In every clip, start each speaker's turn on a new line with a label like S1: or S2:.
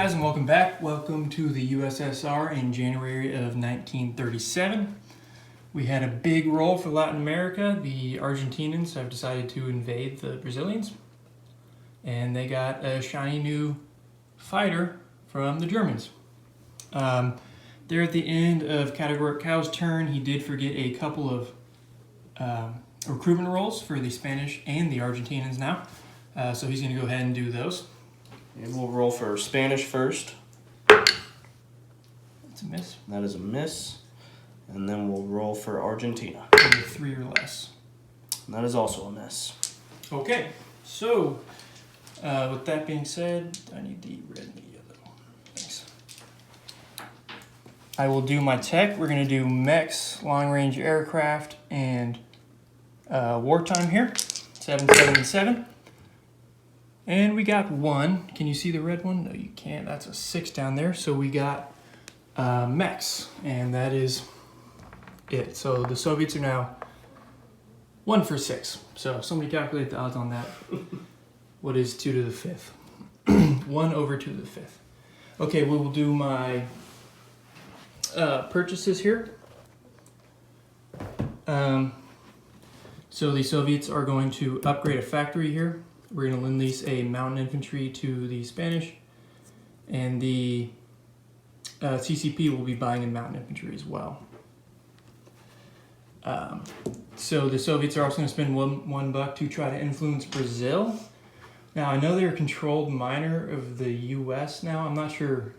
S1: guys, and welcome back. Welcome to the USSR in January of 1937. We had a big role for Latin America. The Argentinians have decided to invade the Brazilians, and they got a shiny new fighter from the Germans. There at the end of Categoric Cow's turn, he did forget a couple of recruitment roles for the Spanish and the Argentinians now. So he's going to go ahead and do those.
S2: And we'll roll for Spanish first.
S1: That's a miss.
S2: That is a miss. And then we'll roll for Argentina.
S1: 3 or less.
S2: And that is also a miss.
S1: Okay, so with that being said, I need the red and the yellow. Thanks. I will do my tech. We're going to do mechs, long-range aircraft, and wartime here. 7, 7, and 7. And we got 1. Can you see the red one? No, you can't. That's a 6 down there. So we got mechs, and that is it. So the Soviets are now 1 for 6. So somebody calculate the odds on that. What is 2 to the 5th? 1 over 2 to the 5th. Okay, we will do my purchases here. So the Soviets are going to upgrade a factory here. We're going to lend lease a mountain infantry to the Spanish, and the CCP will be buying a mountain infantry as well. So the Soviets are also going to spend $1 to try to influence Brazil. Now I know they're a controlled minor of the U.S. now. I'm not sure.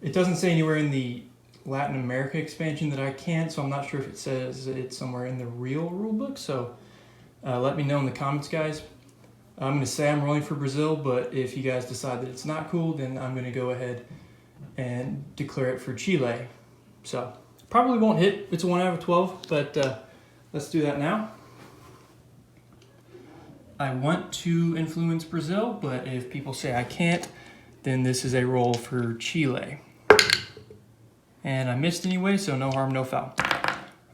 S1: It doesn't say anywhere in the Latin America expansion that I can't, so I'm not sure if it says it's somewhere in the real rulebook. So. Let me know in the comments, guys. I'm going to say I'm rolling for Brazil, but if you guys decide that it's not cool, then I'm going to go ahead and declare it for Chile. So, probably won't hit. It's a 1 out of 12, but let's do that now. I want to influence Brazil, but if people say I can't, then this is a roll for Chile. And I missed anyway, so no harm, no foul.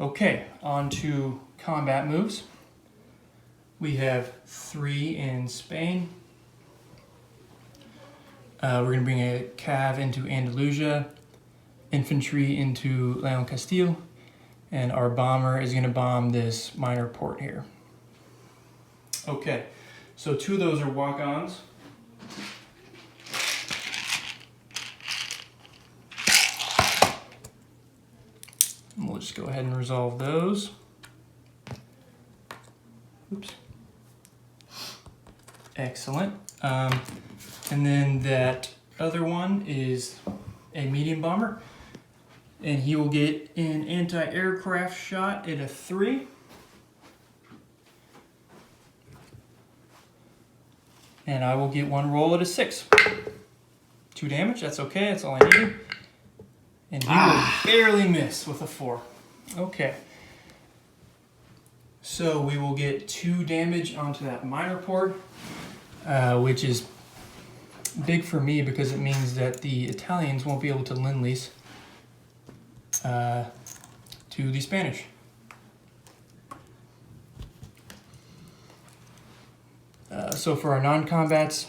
S1: Okay, on to combat moves. We have 3 in Spain. We're going to bring a cav into Andalusia, infantry into Leon Castile, and our bomber is going to bomb this minor port here. Okay, so 2 of those are walk-ons. And we'll just go ahead and resolve those. Oops. Excellent. And then that other one is a medium bomber, and he will get an anti-aircraft shot at a 3. And I will get 1 roll at a 6. 2 damage, that's okay, that's all I need. And he will barely miss with a 4. Okay. So we will get 2 damage onto that minor port, which is big for me because it means that the Italians won't be able to lend lease to the Spanish. So for our non-combats,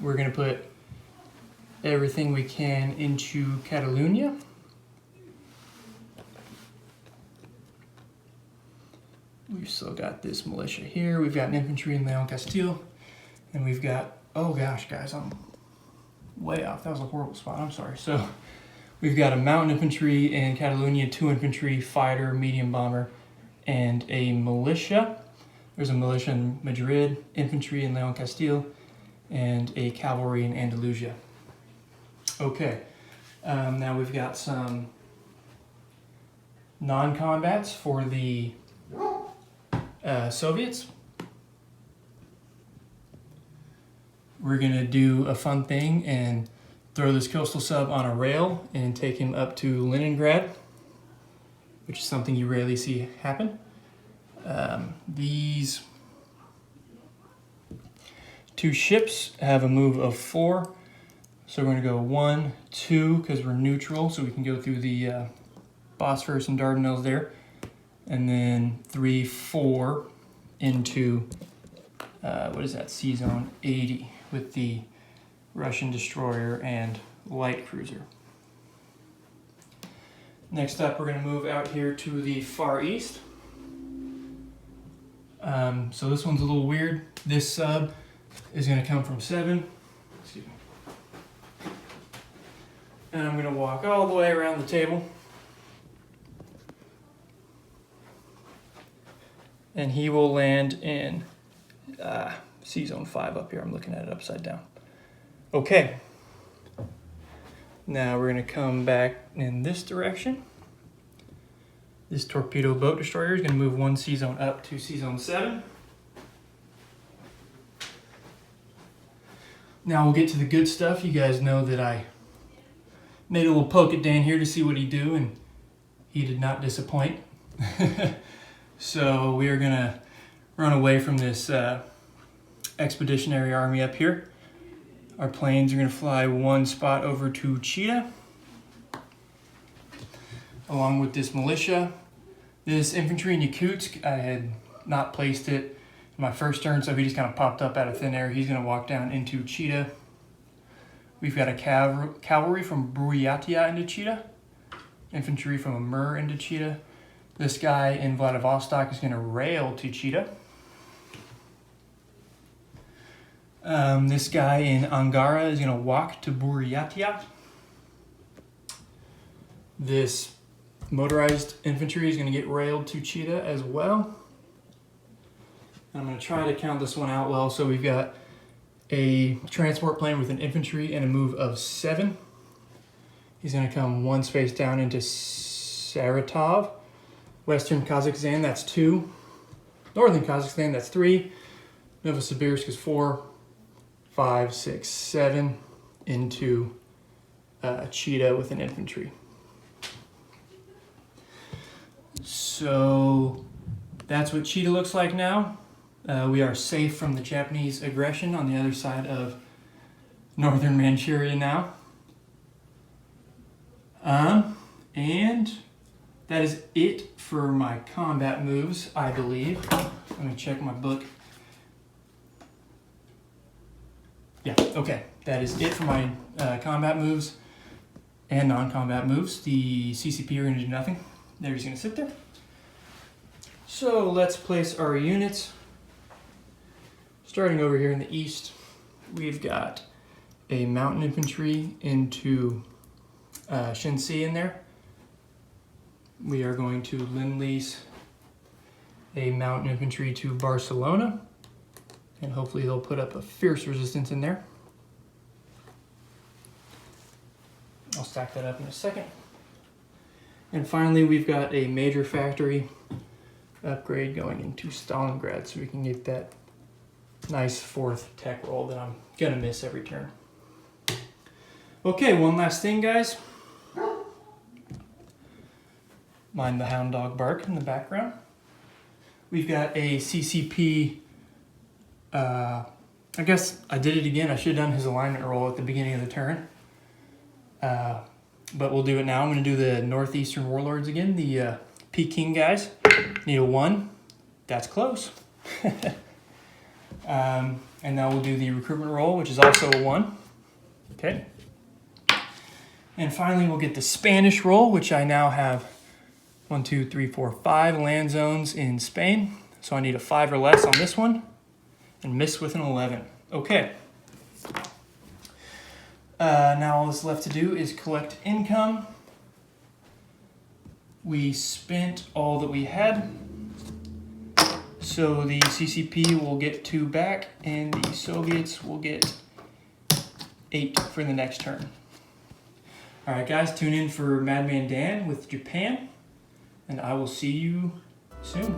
S1: we're going to put everything we can into Catalonia. We've still got this militia here. We've got an infantry in Leon Castile. And we've got, oh gosh, guys, I'm way off. That was a horrible spot. I'm sorry. So we've got a mountain infantry in Catalonia, 2 infantry, fighter, medium bomber, and a militia. There's a militia in Madrid, infantry in Leon Castile, and a cavalry in Andalusia. Okay. Now we've got some non-combats for the Soviets. We're going to do a fun thing and throw this coastal sub on a rail and take him up to Leningrad, which is something you rarely see happen. These 2 ships have a move of 4, so we're going to go 1, 2, because we're neutral, so we can go through the Bosphorus and Dardanelles there. And then 3, 4 into, what is that, C-Zone 80 with the Russian destroyer, and light cruiser. Next up, we're going to move out here to the Far East. So this one's a little weird. This sub is going to come from 7. Excuse me. And I'm going to walk all the way around the table. And he will land in C-Zone 5 up here. I'm looking at it upside down. Okay. Now we're going to come back in this direction. This torpedo boat destroyer is going to move 1 C-Zone up to C-Zone 7. Now we'll get to the good stuff. You guys know that I made a little poke at Dan here to see what he'd do, and he did not disappoint. So we are going to run away from this expeditionary army up here. Our planes are going to fly 1 spot over to Cheetah, along with this militia. This infantry in Yakutsk, I had not placed it in my first turn, so he just kind of popped up out of thin air. He's going to walk down into Cheetah. We've got a cavalry from Buryatia into Cheetah, infantry from Amur into Cheetah. This guy in Vladivostok is going to rail to Cheetah. This guy in Angara is going to walk to Buryatia. This motorized infantry is going to get railed to Cheetah as well. I'm going to try to count this one out well. So we've got a transport plane with an infantry and a move of 7. He's going to come 1 space down into Saratov. Western Kazakhstan, that's 2. Northern Kazakhstan, that's 3. Novosibirsk is 4. 5, 6, 7 into Cheetah with an infantry. So that's what Cheetah looks like now. We are safe from the Japanese aggression on the other side of northern Manchuria now. And that is it for my combat moves, I believe. Let me check my book. Yeah, okay. That is it for my combat moves and non-combat moves. The CCP are going to do nothing. They're just going to sit there. So let's place our units. Starting over here in the east, we've got a mountain infantry into Shensi in there. We are going to lend-lease a mountain infantry to Barcelona. And hopefully they'll put up a fierce resistance in there. I'll stack that up in a second. And finally, we've got a major factory upgrade going into Stalingrad so we can get that nice 4th tech roll that I'm gonna miss every turn. Okay, one last thing, guys. Mind the hound dog bark in the background. We've got a CCP. I guess I did it again. I should have done his alignment roll at the beginning of the turn. But we'll do it now. I'm going to do the Northeastern Warlords again, the Peking guys. Need a 1. That's close. And now we'll do the recruitment roll, which is also a 1. Okay. And finally, we'll get the Spanish roll, which I now have 1, 2, 3, 4, 5 land zones in Spain. So I need a 5 or less on this one. And miss with an 11. Okay. Now all that's left to do is collect income. We spent all that we had. So the CCP will get 2 back, and the Soviets will get 8 for the next turn. All right, guys, tune in for Madman Dan with Japan, and I will see you soon.